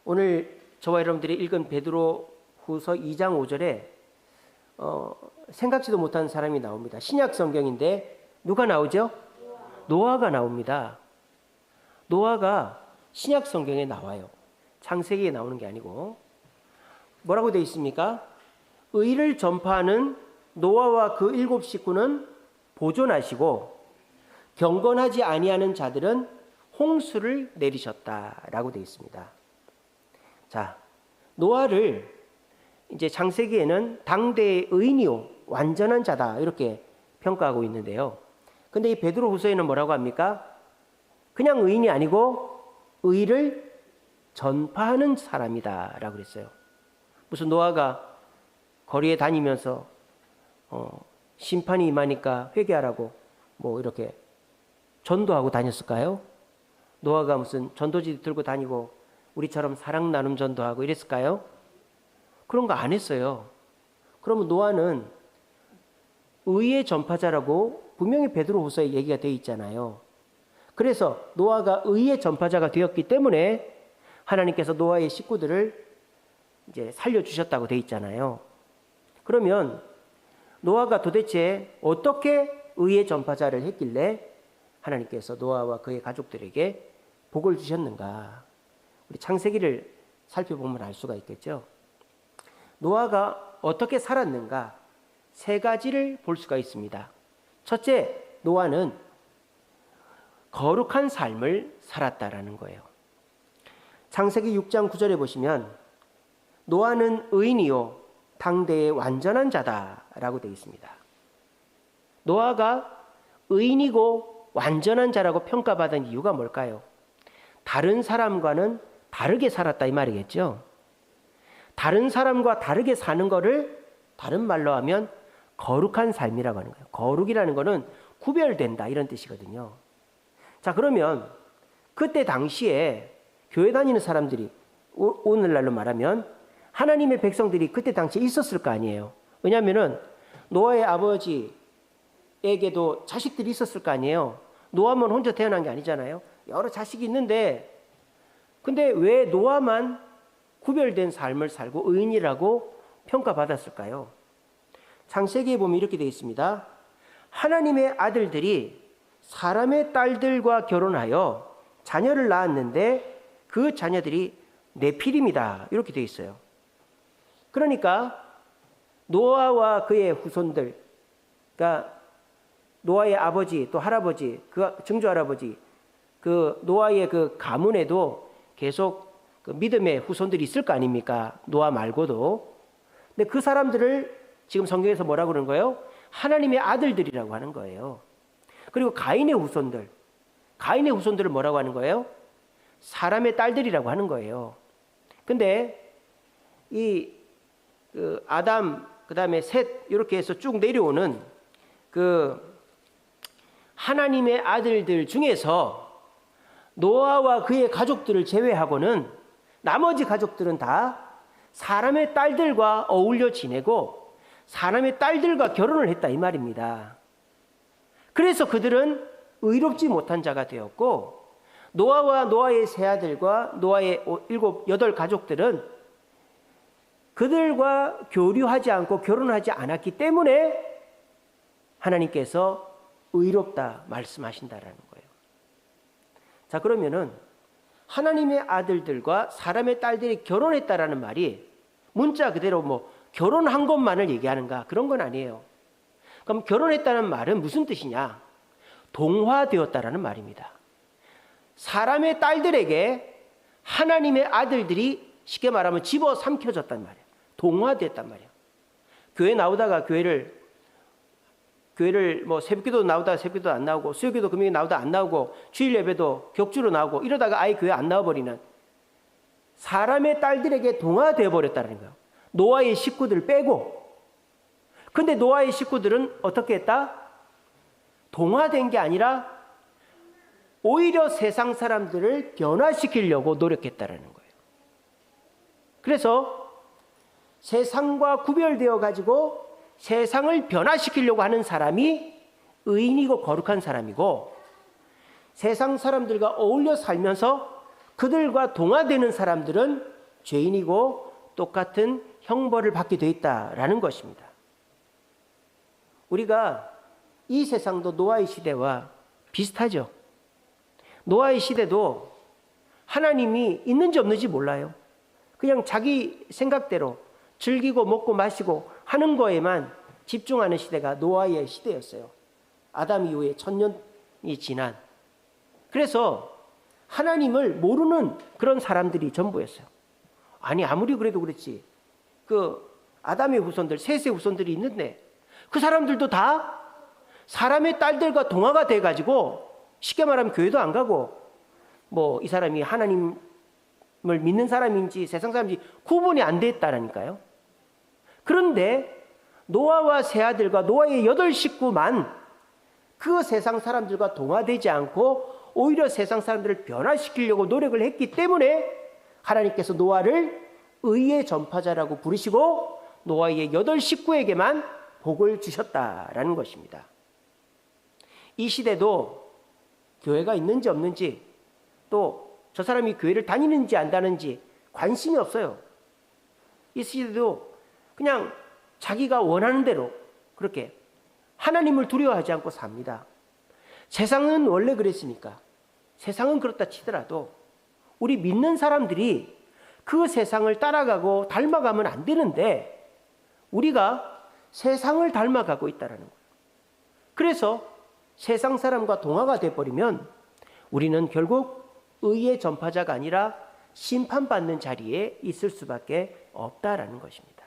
오늘 저와 여러분들이 읽은 베드로후서 2장 5절에 생각지도 못한 사람이 나옵니다. 신약 성경인데 누가 나오죠? 노아가 나옵니다. 노아가 신약 성경에 나와요. 창세기에 나오는 게 아니고. 뭐라고 되어 있습니까? 의를 전파하는 노아와 그 7 식구는 보존하시고 경건하지 아니하는 자들은 홍수를 내리셨다라고 되어 있습니다. 자, 노아를 이제 창세기에는 당대의 의인이요 완전한 자다 이렇게 평가하고 있는데요. 근데 이 베드로후서에는 뭐라고 합니까? 그냥 의인이 아니고 의를 전파하는 사람이다라고 그랬어요. 무슨 노아가 거리에 다니면서 심판이 임하니까 회개하라고 뭐 이렇게 전도하고 다녔을까요? 노아가 무슨 전도지 들고 다니고 우리처럼 사랑 나눔 전도하고 이랬을까요? 그런 거 안 했어요. 그러면 노아는 의의 전파자라고 분명히 베드로후서에 얘기가 되어 있잖아요. 그래서 노아가 의의 전파자가 되었기 때문에 하나님께서 노아의 식구들을 이제 살려주셨다고 되어 있잖아요. 그러면 노아가 도대체 어떻게 의의 전파자를 했길래 하나님께서 노아와 그의 가족들에게 복을 주셨는가? 우리 창세기를 살펴보면 알 수가 있겠죠. 노아가 어떻게 살았는가? 3가지를 볼 수가 있습니다. 첫째, 노아는 거룩한 삶을 살았다라는 거예요. 창세기 6장 9절에 보시면 노아는 의인이요 당대의 완전한 자다라고 되어 있습니다. 노아가 의인이고 완전한 자라고 평가받은 이유가 뭘까요? 다른 사람과는 다르게 살았다 이 말이겠죠. 다른 사람과 다르게 사는 거를 다른 말로 하면 거룩한 삶이라고 하는 거예요. 거룩이라는 거는 구별된다 이런 뜻이거든요. 자, 그러면 그때 당시에 교회 다니는 사람들이 오늘날로 말하면 하나님의 백성들이 그때 당시에 있었을 거 아니에요. 왜냐하면 노아의 아버지에게도 자식들이 있었을 거 아니에요. 노아만 혼자 태어난 게 아니잖아요. 여러 자식이 있는데 근데 왜 노아만 구별된 삶을 살고 의인이라고 평가받았을까요? 창세기에 보면 이렇게 되어 있습니다. 하나님의 아들들이 사람의 딸들과 결혼하여 자녀를 낳았는데 그 자녀들이 네피림이다 이렇게 되어 있어요. 그러니까 노아와 그의 후손들, 그러니까 노아의 아버지 또 할아버지, 그 증조할아버지, 그 노아의 그 가문에도 계속 그 믿음의 후손들이 있을 거 아닙니까? 노아 말고도. 근데 그 사람들을 지금 성경에서 뭐라고 그러는 거예요? 하나님의 아들들이라고 하는 거예요. 그리고 가인의 후손들을 뭐라고 하는 거예요? 사람의 딸들이라고 하는 거예요. 근데 그 아담, 그 다음에 셋 이렇게 해서 쭉 내려오는 그 하나님의 아들들 중에서 노아와 그의 가족들을 제외하고는 나머지 가족들은 다 사람의 딸들과 어울려 지내고 사람의 딸들과 결혼을 했다 이 말입니다. 그래서 그들은 의롭지 못한 자가 되었고 노아와 노아의 세 아들과 노아의 7, 8 가족들은 그들과 교류하지 않고 결혼하지 않았기 때문에 하나님께서 의롭다 말씀하신다라는 거예요. 자, 그러면은 하나님의 아들들과 사람의 딸들이 결혼했다라는 말이 문자 그대로 뭐 결혼한 것만을 얘기하는가? 그런 건 아니에요. 그럼 결혼했다는 말은 무슨 뜻이냐? 동화되었다라는 말입니다. 사람의 딸들에게 하나님의 아들들이 쉽게 말하면 집어삼켜졌단 말이에요. 동화됐단 말이에요. 교회 나오다가 교회를 뭐 새벽기도 나오다가 새벽기도 안 나오고 수요기도 금요일 나오다 안 나오고 주일 예배도 격주로 나오고 이러다가 아예 교회 안 나와버리는 사람의 딸들에게 동화되어 버렸다는 거예요. 노아의 식구들 빼고. 근데 노아의 식구들은 어떻게 했다? 동화된 게 아니라 오히려 세상 사람들을 변화시키려고 노력했다는 거예요. 그래서 세상과 구별되어 가지고 세상을 변화시키려고 하는 사람이 의인이고 거룩한 사람이고 세상 사람들과 어울려 살면서 그들과 동화되는 사람들은 죄인이고 똑같은 형벌을 받게 돼 있다라는 것입니다. 우리가 이 세상도 노아의 시대와 비슷하죠. 노아의 시대도 하나님이 있는지 없는지 몰라요. 그냥 자기 생각대로 즐기고 먹고 마시고 하는 거에만 집중하는 시대가 노아의 시대였어요. 아담 이후에 1000년이 지난. 그래서 하나님을 모르는 그런 사람들이 전부였어요. 아니 아무리 그래도 그렇지. 그 아담의 후손들, 셋의 후손들이 있는데 그 사람들도 다 사람의 딸들과 동화가 돼가지고 쉽게 말하면 교회도 안 가고 뭐 이 사람이 하나님을 믿는 사람인지 세상 사람인지 구분이 안 됐다라니까요. 그런데 노아와 세 아들과 노아의 8 식구만 그 세상 사람들과 동화되지 않고 오히려 세상 사람들을 변화시키려고 노력을 했기 때문에 하나님께서 노아를 의의 전파자라고 부르시고 노아의 8 식구에게만 복을 주셨다라는 것입니다. 이 시대도 교회가 있는지 없는지 또 저 사람이 교회를 다니는지 안 다니는지 관심이 없어요. 이 시대도 그냥 자기가 원하는 대로 그렇게 하나님을 두려워하지 않고 삽니다. 세상은 원래 그랬으니까 세상은 그렇다 치더라도 우리 믿는 사람들이 그 세상을 따라가고 닮아가면 안 되는데 우리가 세상을 닮아가고 있다는 거예요. 그래서 세상 사람과 동화가 돼버리면 우리는 결국 의의 전파자가 아니라 심판받는 자리에 있을 수밖에 없다라는 것입니다.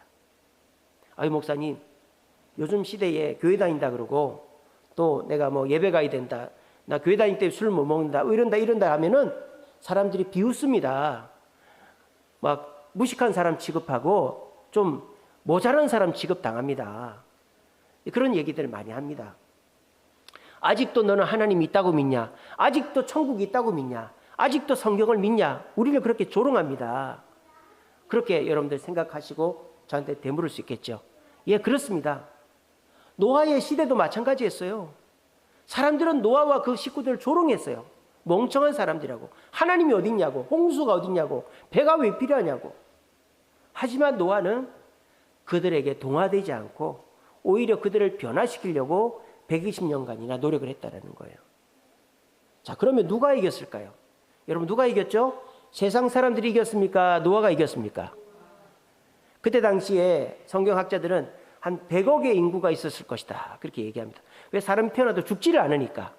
아유 목사님 요즘 시대에 교회 다닌다 그러고 또 내가 뭐 예배 가야 된다. 나 교회 다닐 때 술 못 먹는다. 이런다 하면은 사람들이 비웃습니다. 막 무식한 사람 취급하고 좀 모자란 사람 취급당합니다. 그런 얘기들을 많이 합니다. 아직도 너는 하나님이 있다고 믿냐? 아직도 천국이 있다고 믿냐? 아직도 성경을 믿냐? 우리를 그렇게 조롱합니다. 그렇게 여러분들 생각하시고 저한테 되물을 수 있겠죠. 예, 그렇습니다. 노아의 시대도 마찬가지였어요. 사람들은 노아와 그 식구들을 조롱했어요. 멍청한 사람들이라고. 하나님이 어딨냐고. 홍수가 어딨냐고. 배가 왜 필요하냐고. 하지만 노아는 그들에게 동화되지 않고 오히려 그들을 변화시키려고 120년간이나 노력을 했다는 거예요. 자, 그러면 누가 이겼을까요? 여러분 누가 이겼죠? 세상 사람들이 이겼습니까? 노아가 이겼습니까? 그때 당시에 성경학자들은 한 100억의 인구가 있었을 것이다. 그렇게 얘기합니다. 왜 사람이 태어나도 죽지를 않으니까.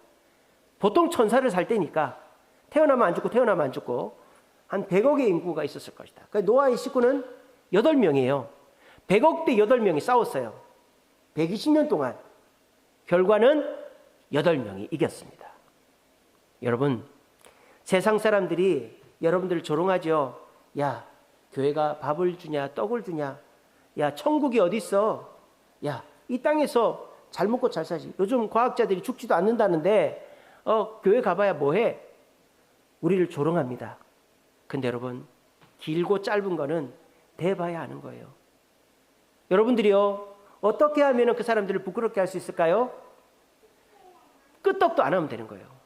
보통 천사를 살 때니까 태어나면 안 죽고 태어나면 안 죽고 한 100억의 인구가 있었을 것이다. 그러니까 노아의 식구는 8명이에요. 100억 대 8명이 싸웠어요. 120년 동안. 결과는 8명이 이겼습니다. 여러분, 세상 사람들이 여러분들을 조롱하죠. 야, 교회가 밥을 주냐, 떡을 주냐. 야, 천국이 어디 있어? 야, 이 땅에서 잘 먹고 잘 사지. 요즘 과학자들이 죽지도 않는다는데 교회 가봐야 뭐해? 우리를 조롱합니다. 근데 여러분, 길고 짧은 거는 대봐야 아는 거예요. 여러분들이요, 어떻게 하면 그 사람들을 부끄럽게 할 수 있을까요? 끄떡도 안 하면 되는 거예요.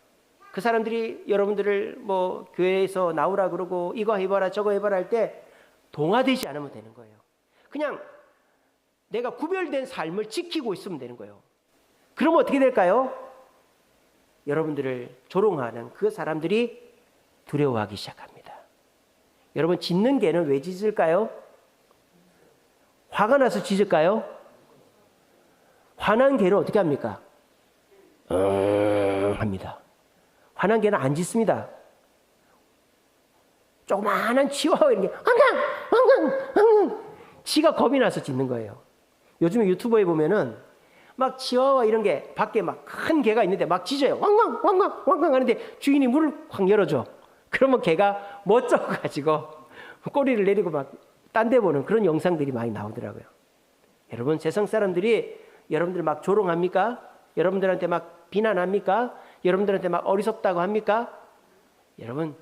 그 사람들이 여러분들을 뭐 교회에서 나오라 그러고 이거 해봐라 저거 해봐라 할 때 동화되지 않으면 되는 거예요. 그냥 내가 구별된 삶을 지키고 있으면 되는 거예요. 그러면 어떻게 될까요? 여러분들을 조롱하는 그 사람들이 두려워하기 시작합니다. 여러분, 짖는 개는 왜 짖을까요? 화가 나서 짖을까요? 화난 개는 어떻게 합니까? 합니다. 화난 개는 안 짖습니다. 조그마한 치와와 이런 게 왕왕 지가 겁이 나서 짖는 거예요. 요즘에 유튜브에 보면은 막 치와와 이런 게 밖에 막 큰 개가 있는데 막 짖어요. 왕왕 하는데 주인이 문을 확 열어줘. 그러면 개가 멋져가지고 꼬리를 내리고 막 딴 데 보는 그런 영상들이 많이 나오더라고요. 여러분, 세상 사람들이 여러분들 막 조롱합니까? 여러분들한테 막 비난합니까? 여러분들한테 막 어리석다고 합니까? 여러분,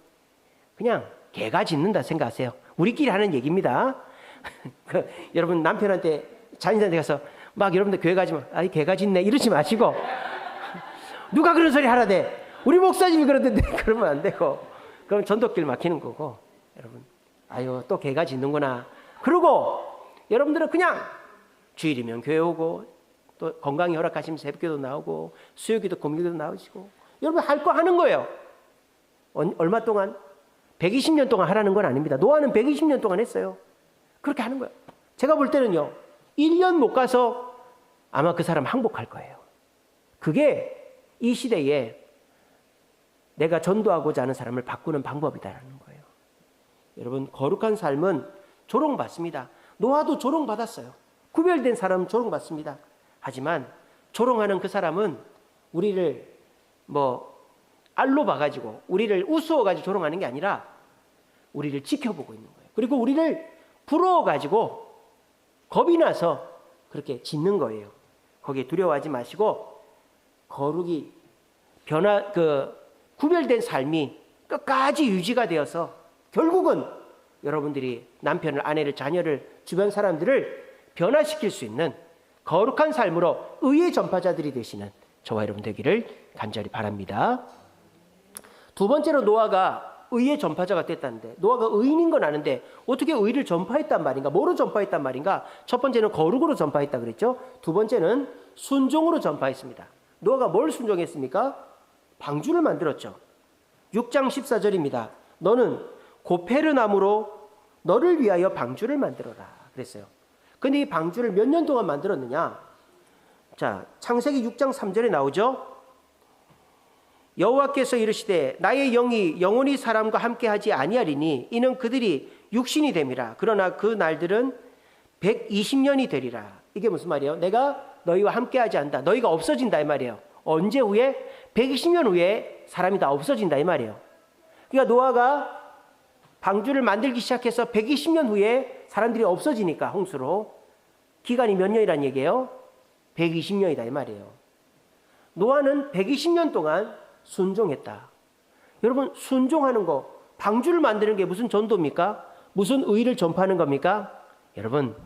그냥 개가 짖는다 생각하세요. 우리끼리 하는 얘기입니다. 여러분, 남편한테 자녀한테 가서 막 여러분들 교회 가지 마. 아이, 개가 짖네 이러지 마시고 누가 그런 소리 하라대. 우리 목사님이 그러던데 그러면 안 되고 그럼 전도길 막히는 거고. 여러분, 아유, 또 개가 짖는구나. 그리고 여러분들은 그냥 주일이면 교회 오고 또 건강이 허락하시면 새벽기도 나오고 수요기도 공기도 나오시고 여러분 할 거 하는 거예요. 얼마 동안? 120년 동안 하라는 건 아닙니다. 노아는 120년 동안 했어요. 그렇게 하는 거예요. 제가 볼 때는요, 1년 못 가서 아마 그 사람 항복할 거예요. 그게 이 시대에 내가 전도하고자 하는 사람을 바꾸는 방법이다라는 거예요. 여러분, 거룩한 삶은 조롱받습니다. 노아도 조롱받았어요. 구별된 사람은 조롱받습니다. 하지만 조롱하는 그 사람은 우리를 알로 봐가지고 우리를 우스워가지고 조롱하는 게 아니라 우리를 지켜보고 있는 거예요. 그리고 우리를 부러워가지고 겁이 나서 그렇게 짖는 거예요. 거기에 두려워하지 마시고 거룩이 구별된 삶이 끝까지 유지가 되어서 결국은 여러분들이 남편을, 아내를, 자녀를, 주변 사람들을 변화시킬 수 있는 거룩한 삶으로 의의 전파자들이 되시는 저와 여러분 되기를 간절히 바랍니다. 두 번째로 노아가 의의 전파자가 됐다는데, 노아가 의인인 건 아는데 어떻게 의를 전파했단 말인가? 뭐로 전파했단 말인가? 첫 번째는 거룩으로 전파했다 그랬죠. 두 번째는 순종으로 전파했습니다. 노아가 뭘 순종했습니까? 방주를 만들었죠. 6장 14절입니다. 너는 고페르 나무로 너를 위하여 방주를 만들어라 그랬어요. 근데 이 방주를 몇 년 동안 만들었느냐? 자, 창세기 6장 3절에 나오죠. 여호와께서 이르시되 나의 영이 영원히 사람과 함께하지 아니하리니 이는 그들이 육신이 됨이라. 그러나 그 날들은 120년이 되리라. 이게 무슨 말이에요? 내가 너희와 함께하지 않는다. 너희가 없어진다 이 말이에요. 언제 후에? 120년 후에 사람이 다 없어진다 이 말이에요. 그러니까 노아가 방주를 만들기 시작해서 120년 후에 사람들이 없어지니까 홍수로 기간이 몇 년이란 얘기예요? 120년이다 이 말이에요. 노아는 120년 동안 순종했다. 여러분, 순종하는 거, 방주를 만드는 게 무슨 전도입니까? 무슨 의를 전파하는 겁니까? 여러분,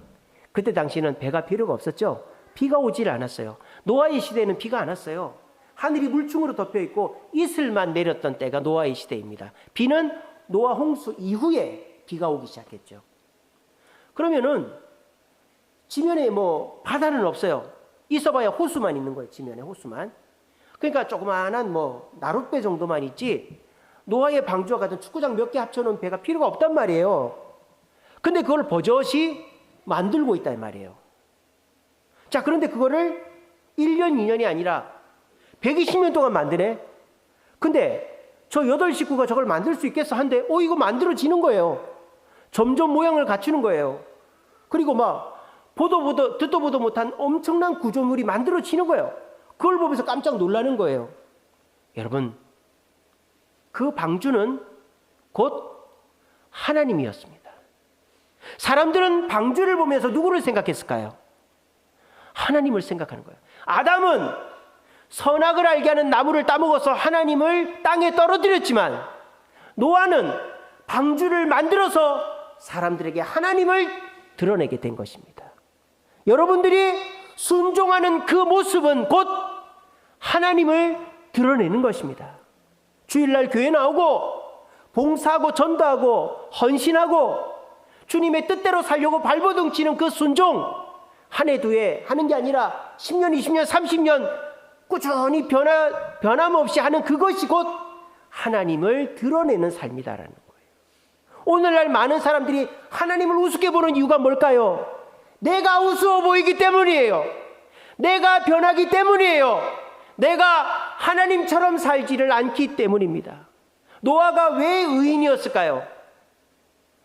그때 당시에는 배가 필요가 없었죠. 비가 오질 않았어요. 노아의 시대에는 비가 안 왔어요. 하늘이 물충으로 덮여 있고 이슬만 내렸던 때가 노아의 시대입니다. 비는 노아 홍수 이후에 비가 오기 시작했죠. 그러면은 지면에 바다는 없어요. 있어봐야 호수만 있는 거예요. 지면에 호수만. 그러니까 조그마한 나룻배 정도만 있지 노아의 방주와 같은 축구장 몇 개 합쳐놓은 배가 필요가 없단 말이에요. 근데 그걸 버젓이 만들고 있단 말이에요. 자, 그런데 그거를 1년, 2년이 아니라 120년 동안 만드네. 근데 저 8식구가 저걸 만들 수 있겠어 한데 이거 만들어지는 거예요. 점점 모양을 갖추는 거예요. 그리고 듣도 보도 못한 엄청난 구조물이 만들어지는 거예요. 그걸 보면서 깜짝 놀라는 거예요. 여러분, 그 방주는 곧 하나님이었습니다. 사람들은 방주를 보면서 누구를 생각했을까요? 하나님을 생각하는 거예요. 아담은 선악을 알게 하는 나무를 따먹어서 하나님을 땅에 떨어뜨렸지만 노아는 방주를 만들어서 사람들에게 하나님을 드러내게 된 것입니다. 여러분들이 순종하는 그 모습은 곧 하나님을 드러내는 것입니다. 주일날 교회 나오고 봉사하고 전도하고 헌신하고 주님의 뜻대로 살려고 발버둥 치는 그 순종, 한 해 두 해 하는 게 아니라 10년, 20년, 30년 꾸준히 변함없이 하는 그것이 곧 하나님을 드러내는 삶이다라는 거예요. 오늘날 많은 사람들이 하나님을 우습게 보는 이유가 뭘까요? 내가 우스워 보이기 때문이에요. 내가 변하기 때문이에요. 내가 하나님처럼 살지를 않기 때문입니다. 노아가 왜 의인이었을까요?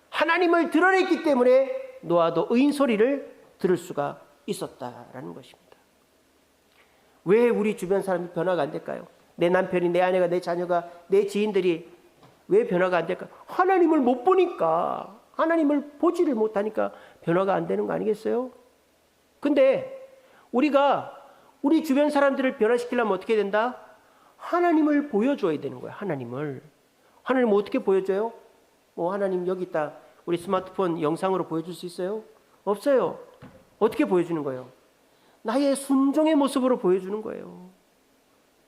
하나님을 드러냈기 때문에 노아도 의인 소리를 들을 수가 있었다라는 것입니다. 왜 우리 주변 사람이 변화가 안 될까요? 내 남편이, 내 아내가, 내 자녀가, 내 지인들이 왜 변화가 안 될까요? 하나님을 못 보니까, 하나님을 보지를 못하니까 변화가 안 되는 거 아니겠어요? 근데 우리가 우리 주변 사람들을 변화시키려면 어떻게 된다? 하나님을 보여줘야 되는 거예요. 하나님을 어떻게 보여줘요? 하나님 여기 있다. 우리 스마트폰 영상으로 보여줄 수 있어요? 없어요. 어떻게 보여주는 거예요? 나의 순종의 모습으로 보여주는 거예요.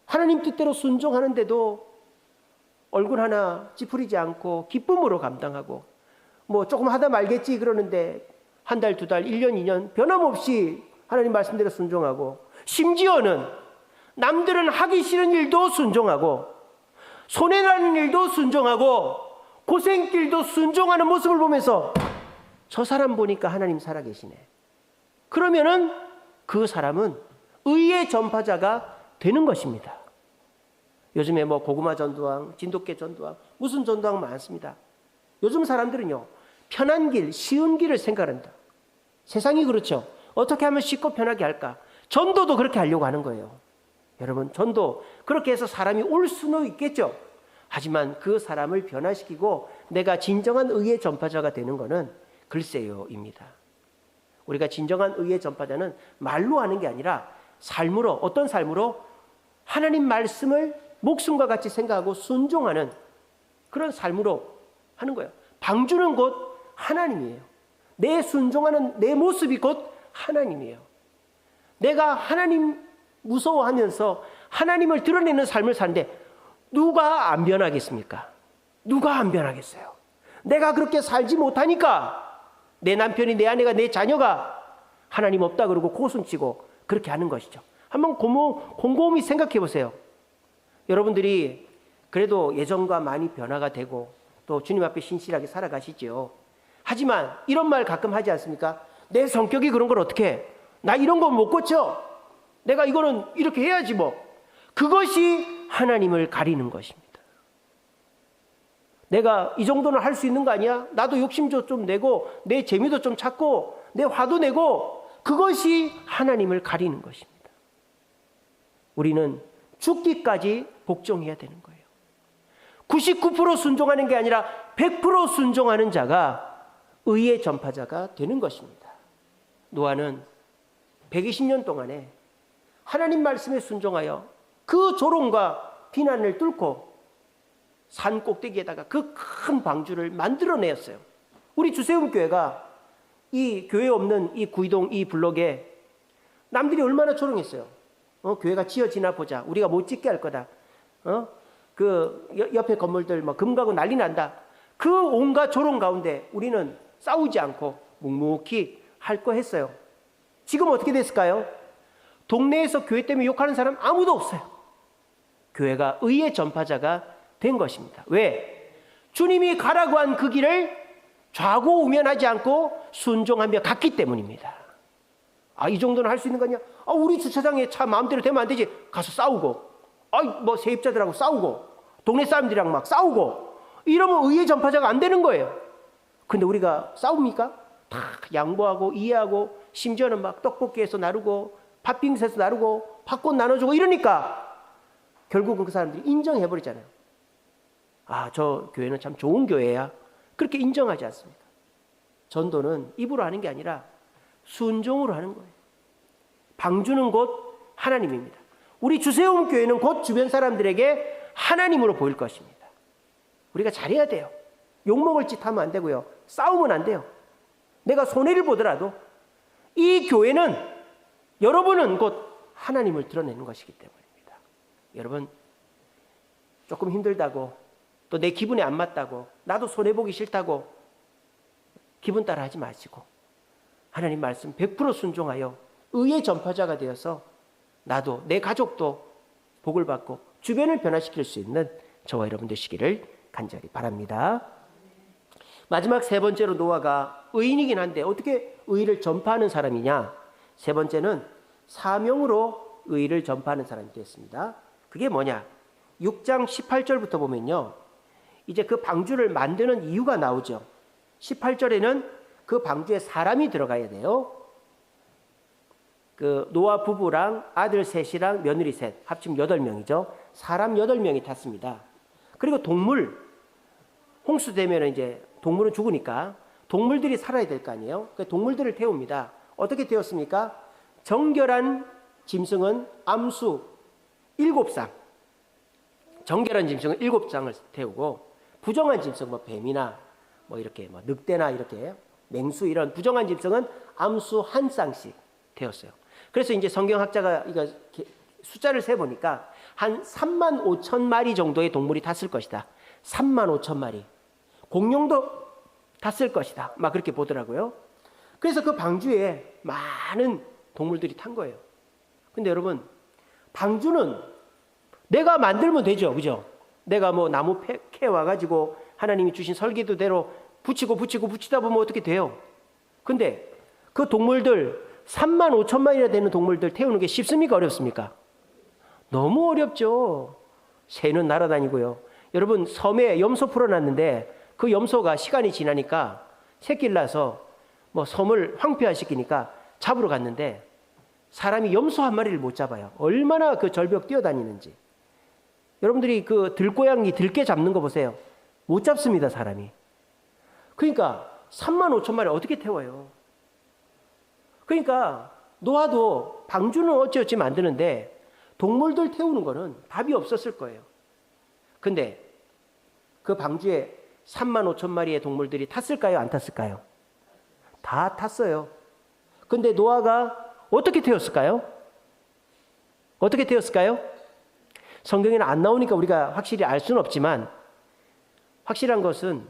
하나님 뜻대로 순종하는데도 얼굴 하나 찌푸리지 않고 기쁨으로 감당하고 뭐 조금 하다 말겠지 그러는데 한 달, 두 달, 1년, 2년 변함없이 하나님 말씀대로 순종하고, 심지어는 남들은 하기 싫은 일도 순종하고 손해나는 일도 순종하고 고생길도 순종하는 모습을 보면서 저 사람 보니까 하나님 살아계시네. 그러면은 그 사람은 의의 전파자가 되는 것입니다. 요즘에 뭐 고구마 전도왕, 진돗개 전도왕, 무슨 전도왕 많습니다. 요즘 사람들은요, 편한 길, 쉬운 길을 생각한다. 세상이 그렇죠. 어떻게 하면 쉽고 편하게 할까? 전도도 그렇게 하려고 하는 거예요. 여러분, 전도 그렇게 해서 사람이 올 수는 있겠죠. 하지만 그 사람을 변화시키고 내가 진정한 의의 전파자가 되는 것은 글쎄요입니다. 우리가 진정한 의의 전파자는 말로 하는 게 아니라 삶으로, 어떤 삶으로? 하나님 말씀을 목숨과 같이 생각하고 순종하는 그런 삶으로 하는 거예요. 방주는 곧 하나님이에요. 내 순종하는 내 모습이 곧 하나님이에요. 내가 하나님 무서워하면서 하나님을 드러내는 삶을 사는데 누가 안 변하겠습니까? 누가 안 변하겠어요? 내가 그렇게 살지 못하니까 내 남편이, 내 아내가, 내 자녀가 하나님 없다 그러고 고숨치고 그렇게 하는 것이죠. 한번 곰곰이 생각해 보세요. 여러분들이 그래도 예전과 많이 변화가 되고 또 주님 앞에 신실하게 살아가시죠. 하지만 이런 말 가끔 하지 않습니까? 내 성격이 그런 걸 어떻게 해? 나 이런 거 못 고쳐. 내가 이거는 이렇게 해야지 뭐. 그것이 하나님을 가리는 것입니다. 내가 이 정도는 할 수 있는 거 아니야? 나도 욕심도 좀 내고 내 재미도 좀 찾고 내 화도 내고, 그것이 하나님을 가리는 것입니다. 우리는 죽기까지 복종해야 되는 거예요. 99% 순종하는 게 아니라 100% 순종하는 자가 의의 전파자가 되는 것입니다. 노아는 120년 동안에 하나님 말씀에 순종하여 그 조롱과 비난을 뚫고 산 꼭대기에다가 그 큰 방주를 만들어내었어요. 우리 주세움 교회가 이 교회 없는 이 구이동 이 블록에 남들이 얼마나 조롱했어요. 교회가 지어지나 보자. 우리가 못 짓게 할 거다. 그 옆에 건물들 뭐 금가고 난리 난다. 그 온갖 조롱 가운데 우리는 싸우지 않고 묵묵히 할 거 했어요. 지금 어떻게 됐을까요? 동네에서 교회 때문에 욕하는 사람 아무도 없어요. 교회가 의의 전파자가 된 것입니다. 왜? 주님이 가라고 한 그 길을 좌고우면하지 않고 순종하며 갔기 때문입니다. 이 정도는 할 수 있는 거냐? 우리 주차장에 차 마음대로 되면 안 되지. 가서 싸우고, 뭐 세입자들하고 싸우고, 동네 사람들이랑 막 싸우고, 이러면 의의 전파자가 안 되는 거예요. 근데 우리가 싸웁니까? 다 양보하고 이해하고, 심지어는 막 떡볶이에서 나누고 팥빙수에서 나누고 팥꽃 나눠주고 이러니까 결국은 그 사람들이 인정해버리잖아요. 저 교회는 참 좋은 교회야. 그렇게 인정하지 않습니다. 전도는 입으로 하는 게 아니라 순종으로 하는 거예요. 방주는 곧 하나님입니다. 우리 주세움 교회는 곧 주변 사람들에게 하나님으로 보일 것입니다. 우리가 잘해야 돼요. 욕먹을 짓 하면 안 되고요. 싸우면 안 돼요. 내가 손해를 보더라도 이 교회는, 여러분은 곧 하나님을 드러내는 것이기 때문입니다. 여러분, 조금 힘들다고, 또 내 기분에 안 맞다고, 나도 손해보기 싫다고 기분 따라 하지 마시고 하나님 말씀 100% 순종하여 의의 전파자가 되어서 나도, 내 가족도 복을 받고 주변을 변화시킬 수 있는 저와 여러분 되시기를 간절히 바랍니다. 마지막 세 번째로 노아가 의인이긴 한데 어떻게 의를 전파하는 사람이냐? 세 번째는 사명으로 의를 전파하는 사람이 되었습니다. 그게 뭐냐? 6장 18절부터 보면요, 이제 그 방주를 만드는 이유가 나오죠. 18절에는 그 방주에 사람이 들어가야 돼요. 그 노아 부부랑 아들 셋이랑 며느리 셋, 합치면 8명이죠. 사람 8명이 탔습니다. 그리고 동물, 홍수 되면 이제 동물은 죽으니까 동물들이 살아야 될 거 아니에요. 그 동물들을 태웁니다. 어떻게 태웠습니까? 정결한 짐승은 암수 7쌍, 정결한 짐승은 7쌍을 태우고, 부정한 짐승, 뭐 뱀이나 뭐 이렇게 뭐 늑대나 이렇게 맹수 이런 부정한 짐승은 암수 1쌍씩 태웠어요. 그래서 이제 성경학자가 이거 숫자를 세 보니까 한 3만 5천 마리 정도의 동물이 탔을 것이다. 3만 5천 마리. 공룡도 탔을 것이다. 막 그렇게 보더라고요. 그래서 그 방주에 많은 동물들이 탄 거예요. 근데 여러분, 방주는 내가 만들면 되죠. 그죠? 내가 뭐 나무 캐 와가지고 하나님이 주신 설계도대로 붙이다 보면 어떻게 돼요? 근데 그 동물들 3만 5천 마리나 되는 동물들 태우는 게 쉽습니까? 어렵습니까? 너무 어렵죠. 새는 날아다니고요. 여러분, 섬에 염소 풀어놨는데 그 염소가 시간이 지나니까 새끼를 낳아서 뭐 섬을 황폐화시키니까 잡으러 갔는데 사람이 염소 한 마리를 못 잡아요. 얼마나 그 절벽 뛰어다니는지. 여러분들이 그 들고양이 들개 잡는 거 보세요. 못 잡습니다, 사람이. 그러니까 3만 5천 마리 어떻게 태워요? 그러니까 노아도 방주는 어찌어찌 만드는데 동물들 태우는 거는 답이 없었을 거예요. 근데 그 방주에 3만 5천 마리의 동물들이 탔을까요? 안 탔을까요? 다 탔어요. 근데 노아가 어떻게 태웠을까요? 어떻게 태웠을까요? 성경에는 안 나오니까 우리가 확실히 알 수는 없지만 확실한 것은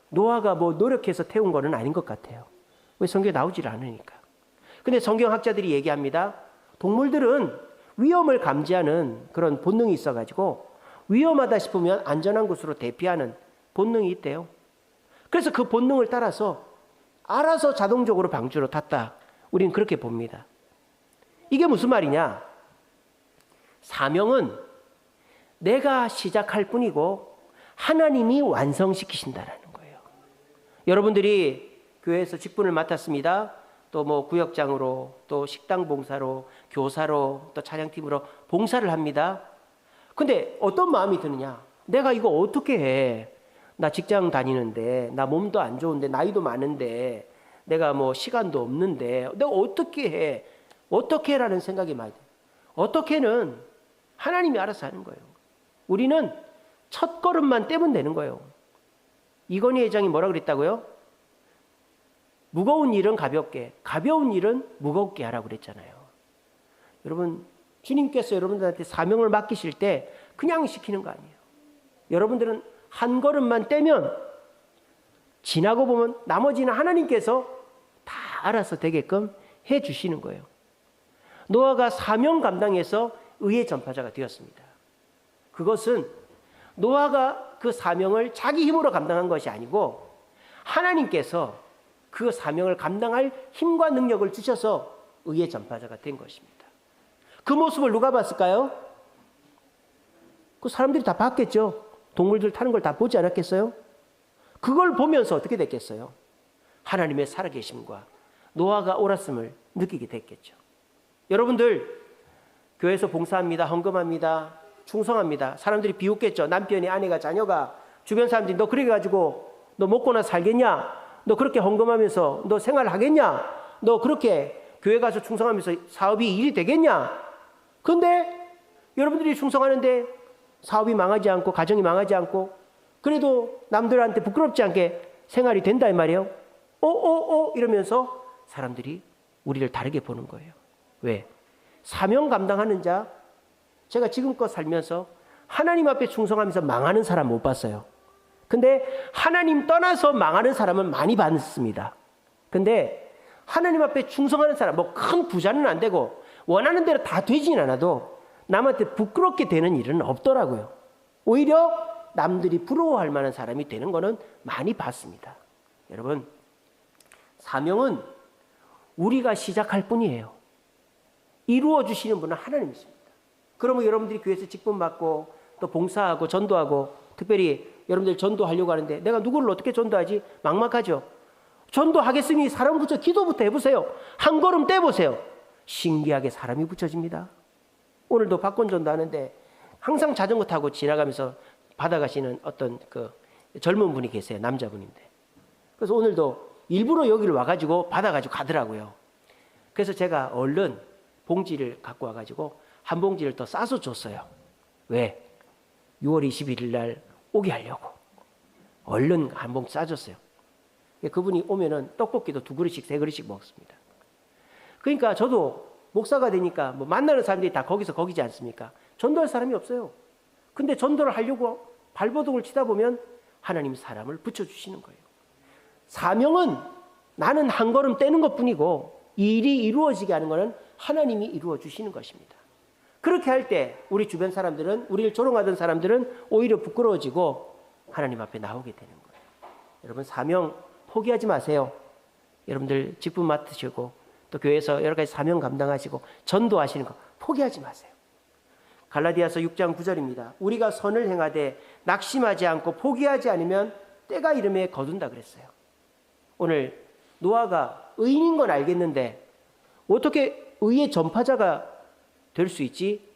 노아가 뭐 노력해서 태운 거는 아닌 것 같아요. 왜 성경에 나오질 않으니까. 근데 성경학자들이 얘기합니다. 동물들은 위험을 감지하는 그런 본능이 있어가지고 위험하다 싶으면 안전한 곳으로 대피하는 본능이 있대요. 그래서 그 본능을 따라서 알아서 자동적으로 방주로 탔다. 우리는 그렇게 봅니다. 이게 무슨 말이냐? 사명은 내가 시작할 뿐이고 하나님이 완성시키신다라는 거예요. 여러분들이 교회에서 직분을 맡았습니다. 또 뭐 구역장으로, 또 식당 봉사로, 교사로, 또 찬양팀으로 봉사를 합니다. 근데 어떤 마음이 드느냐? 내가 이거 어떻게 해? 나 직장 다니는데, 나 몸도 안 좋은데, 나이도 많은데, 내가 뭐 시간도 없는데, 내가 어떻게 해? 어떻게 해라는 생각이 많이 들어요. 어떻게는 하나님이 알아서 하는 거예요. 우리는 첫 걸음만 떼면 되는 거예요. 이건희 회장이 뭐라 그랬다고요? 무거운 일은 가볍게, 가벼운 일은 무겁게 하라고 그랬잖아요. 여러분, 주님께서 여러분들한테 사명을 맡기실 때 그냥 시키는 거 아니에요. 여러분들은 한 걸음만 떼면 지나고 보면 나머지는 하나님께서 다 알아서 되게끔 해 주시는 거예요. 노아가 사명 감당해서 의의 전파자가 되었습니다. 그것은 노아가 그 사명을 자기 힘으로 감당한 것이 아니고 하나님께서 그 사명을 감당할 힘과 능력을 주셔서 의의 전파자가 된 것입니다. 그 모습을 누가 봤을까요? 그 사람들이 다 봤겠죠. 동물들 타는 걸 다 보지 않았겠어요? 그걸 보면서 어떻게 됐겠어요? 하나님의 살아계심과 노아가 옳았음을 느끼게 됐겠죠. 여러분들 교회에서 봉사합니다. 헌금합니다. 충성합니다. 사람들이 비웃겠죠. 남편이, 아내가, 자녀가, 주변 사람들이 너 그래 가지고 너 먹고나 살겠냐? 너 그렇게 헌금하면서 너 생활하겠냐? 너 그렇게 교회 가서 충성하면서 사업이 일이 되겠냐? 근데 여러분들이 충성하는데 사업이 망하지 않고 가정이 망하지 않고 그래도 남들한테 부끄럽지 않게 생활이 된다 이 말이에요. 이러면서 사람들이 우리를 다르게 보는 거예요. 왜? 사명 감당하는 자, 제가 지금껏 살면서 하나님 앞에 충성하면서 망하는 사람 못 봤어요. 근데 하나님 떠나서 망하는 사람은 많이 봤습니다. 근데 하나님 앞에 충성하는 사람, 뭐 큰 부자는 안 되고 원하는 대로 다 되진 않아도 남한테 부끄럽게 되는 일은 없더라고요. 오히려 남들이 부러워할 만한 사람이 되는 거는 많이 봤습니다. 여러분, 사명은 우리가 시작할 뿐이에요. 이루어 주시는 분은 하나님이십니다. 그러면 여러분들이 교회에서 직분 받고 또 봉사하고 전도하고 특별히 여러분들 전도하려고 하는데 내가 누구를 어떻게 전도하지? 막막하죠. 전도하겠으니 사람 붙여 기도부터 해보세요. 한 걸음 떼보세요. 신기하게 사람이 붙여집니다. 오늘도 박권 전도하는데 항상 자전거 타고 지나가면서 받아가시는 어떤 그 젊은 분이 계세요. 남자분인데. 그래서 오늘도 일부러 여기를 와가지고 받아가지고 가더라고요. 그래서 제가 얼른 봉지를 갖고 와가지고 한 봉지를 더 싸서 줬어요. 왜? 6월 21일 날 오게 하려고. 얼른 한 봉지 싸줬어요. 그분이 오면은 떡볶이도 2그릇씩 3그릇씩 먹습니다. 그러니까 저도 목사가 되니까 뭐 만나는 사람들이 다 거기지 않습니까? 전도할 사람이 없어요. 근데 전도를 하려고 발버둥을 치다 보면 하나님 사람을 붙여주시는 거예요. 사명은 나는 한 걸음 떼는 것뿐이고 일이 이루어지게 하는 것은 하나님이 이루어 주시는 것입니다. 그렇게 할 때 우리 주변 사람들은, 우리를 조롱하던 사람들은 오히려 부끄러워지고 하나님 앞에 나오게 되는 거예요. 여러분, 사명 포기하지 마세요. 여러분들 직분 맡으시고 또 교회에서 여러 가지 사명 감당하시고 전도하시는 거 포기하지 마세요. 갈라디아서 6장 9절입니다. 우리가 선을 행하되 낙심하지 않고 포기하지 않으면 때가 이름에 거둔다 그랬어요. 오늘 노아가 의인인 건 알겠는데 어떻게 의의 전파자가 될 수 있지?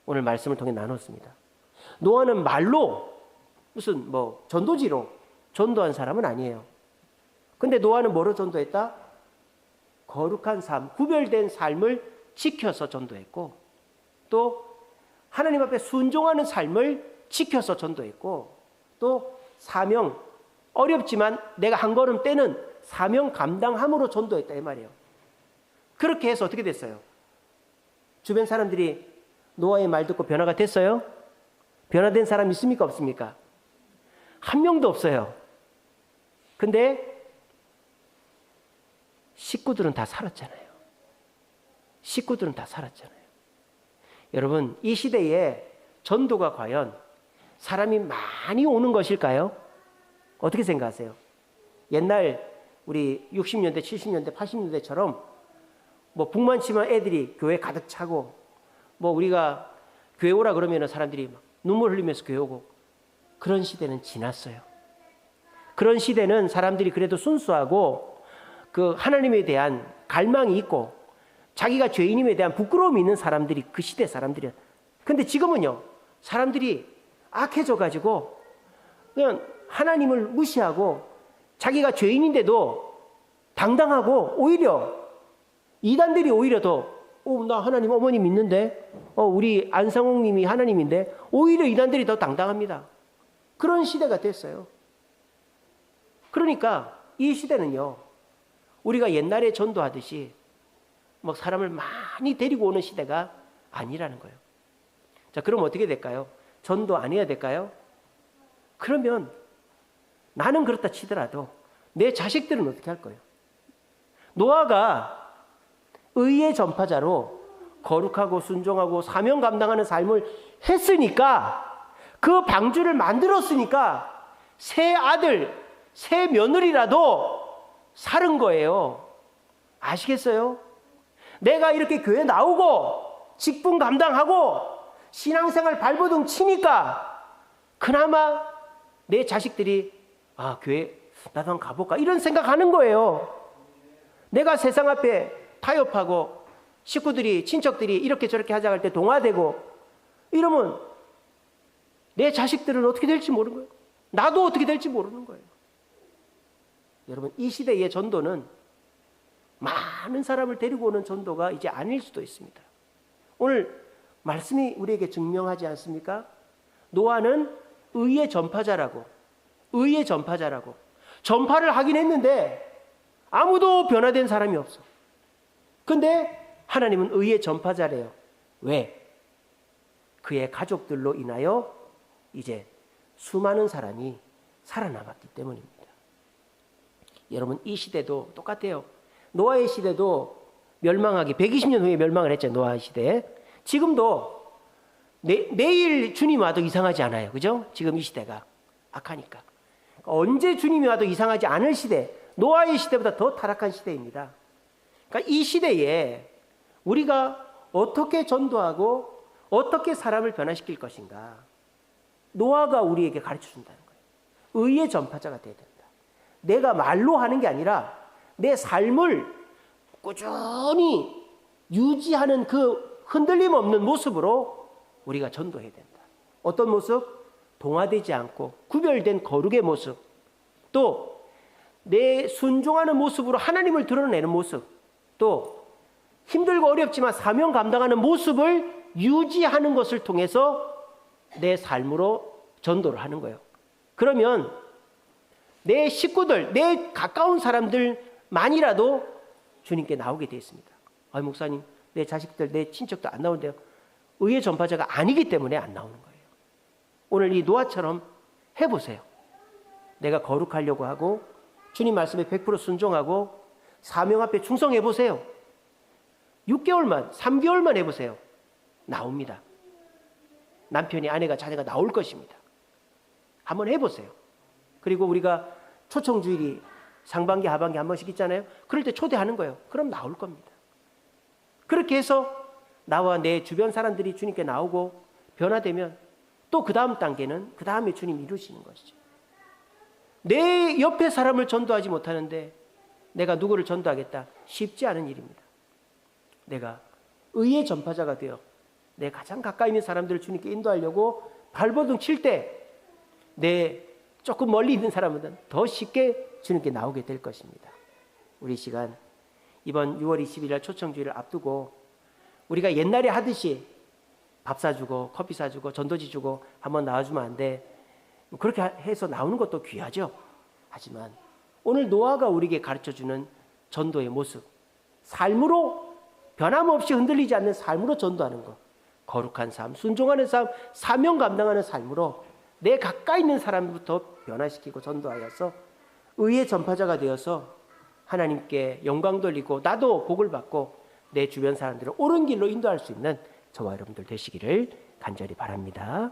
오늘 말씀을 통해 나눴습니다. 노아는 말로 무슨 전도지로 전도한 사람은 아니에요. 근데 노아는 뭐로 전도했다? 거룩한 삶, 구별된 삶을 지켜서 전도했고 또 하나님 앞에 순종하는 삶을 지켜서 전도했고 또 사명, 어렵지만 내가 한 걸음 떼는 사명 감당함으로 전도했다 이 말이에요. 그렇게 해서 어떻게 됐어요? 주변 사람들이 노아의 말 듣고 변화가 됐어요? 변화된 사람 있습니까? 없습니까? 한 명도 없어요. 근데 식구들은 다 살았잖아요. 식구들은 다 살았잖아요. 여러분, 이 시대에 전도가 과연 사람이 많이 오는 것일까요? 어떻게 생각하세요? 옛날 우리 60년대, 70년대, 80년대처럼 북만 치면 애들이 교회 가득 차고 우리가 교회 오라 그러면 사람들이 막 눈물 흘리면서 교회 오고 그런 시대는 지났어요. 그런 시대는 사람들이 그래도 순수하고 그 하나님에 대한 갈망이 있고 자기가 죄인임에 대한 부끄러움이 있는 사람들이 그 시대 사람들이야. 근데 지금은요, 사람들이 악해져 가지고 그냥 하나님을 무시하고 자기가 죄인인데도 당당하고 오히려 이단들이 오히려 더 나 하나님 어머니 믿는데 우리 안상홍 님이 하나님인데 오히려 이단들이 더 당당합니다. 그런 시대가 됐어요. 그러니까 이 시대는요, 우리가 옛날에 전도하듯이 사람을 많이 데리고 오는 시대가 아니라는 거예요. 자, 그럼 어떻게 될까요? 전도 안 해야 될까요? 그러면 나는 그렇다 치더라도 내 자식들은 어떻게 할 거예요? 노아가 의의 전파자로 거룩하고 순종하고 사명 감당하는 삶을 했으니까, 그 방주를 만들었으니까 새 아들, 새 며느리라도 살은 거예요. 아시겠어요? 내가 이렇게 교회 나오고 직분 감당하고 신앙생활 발버둥 치니까 그나마 내 자식들이 교회 나도 한번 가볼까 이런 생각하는 거예요. 내가 세상 앞에 타협하고 식구들이, 친척들이 이렇게 저렇게 하자고 할 때 동화되고 이러면 내 자식들은 어떻게 될지 모르는 거예요. 나도 어떻게 될지 모르는 거예요. 여러분, 이 시대의 전도는 많은 사람을 데리고 오는 전도가 이제 아닐 수도 있습니다. 오늘 말씀이 우리에게 증명하지 않습니까? 노아는 의의 전파자라고 전파를 하긴 했는데 아무도 변화된 사람이 없어. 근데 하나님은 의의 전파자래요. 왜? 그의 가족들로 인하여 이제 수많은 사람이 살아남았기 때문입니다. 여러분, 이 시대도 똑같아요. 노아의 시대도 멸망하기 120년 후에 멸망을 했죠. 노아의 시대에. 지금도 내일 주님 와도 이상하지 않아요. 그죠? 지금 이 시대가 악하니까. 언제 주님이 와도 이상하지 않을 시대, 노아의 시대보다 더 타락한 시대입니다. 그러니까 이 시대에 우리가 어떻게 전도하고 어떻게 사람을 변화시킬 것인가, 노아가 우리에게 가르쳐 준다는 거예요. 의의 전파자가 되어야 된다. 내가 말로 하는 게 아니라 내 삶을 꾸준히 유지하는 그 흔들림 없는 모습으로 우리가 전도해야 된다. 어떤 모습? 동화되지 않고 구별된 거룩의 모습, 또 내 순종하는 모습으로 하나님을 드러내는 모습, 또 힘들고 어렵지만 사명 감당하는 모습을 유지하는 것을 통해서 내 삶으로 전도를 하는 거예요. 그러면 내 식구들, 내 가까운 사람들만이라도 주님께 나오게 되어 있습니다. 목사님, 내 자식들, 내 친척도 안 나오는데요. 의의 전파자가 아니기 때문에 안 나오는 거예요. 오늘 이 노아처럼 해보세요. 내가 거룩하려고 하고 주님 말씀에 100% 순종하고 사명 앞에 충성해 보세요. 6개월만, 3개월만 해보세요. 나옵니다. 남편이, 아내가, 자녀가 나올 것입니다. 한번 해보세요. 그리고 우리가 초청주일이 상반기, 하반기 한 번씩 있잖아요. 그럴 때 초대하는 거예요. 그럼 나올 겁니다. 그렇게 해서 나와 내 주변 사람들이 주님께 나오고 변화되면 또 그 다음 단계는 그 다음에 주님 이루시는 것이죠. 내 옆에 사람을 전도하지 못하는데 내가 누구를 전도하겠다? 쉽지 않은 일입니다. 내가 의의 전파자가 되어 내 가장 가까이 있는 사람들을 주님께 인도하려고 발버둥 칠 때 내 조금 멀리 있는 사람은 더 쉽게 주님께 나오게 될 것입니다. 우리 시간 이번 6월 21일 초청주의를 앞두고 우리가 옛날에 하듯이 밥 사주고 커피 사주고 전도지 주고 한번 나와주면 안 돼. 그렇게 해서 나오는 것도 귀하죠. 하지만 오늘 노아가 우리에게 가르쳐주는 전도의 모습, 삶으로 변함없이 흔들리지 않는 삶으로 전도하는 것, 거룩한 삶, 순종하는 삶, 사명 감당하는 삶으로 내 가까이 있는 사람부터 변화시키고 전도하여서 의의 전파자가 되어서 하나님께 영광 돌리고 나도 복을 받고 내 주변 사람들을 옳은 길로 인도할 수 있는 저와 여러분들 되시기를 간절히 바랍니다.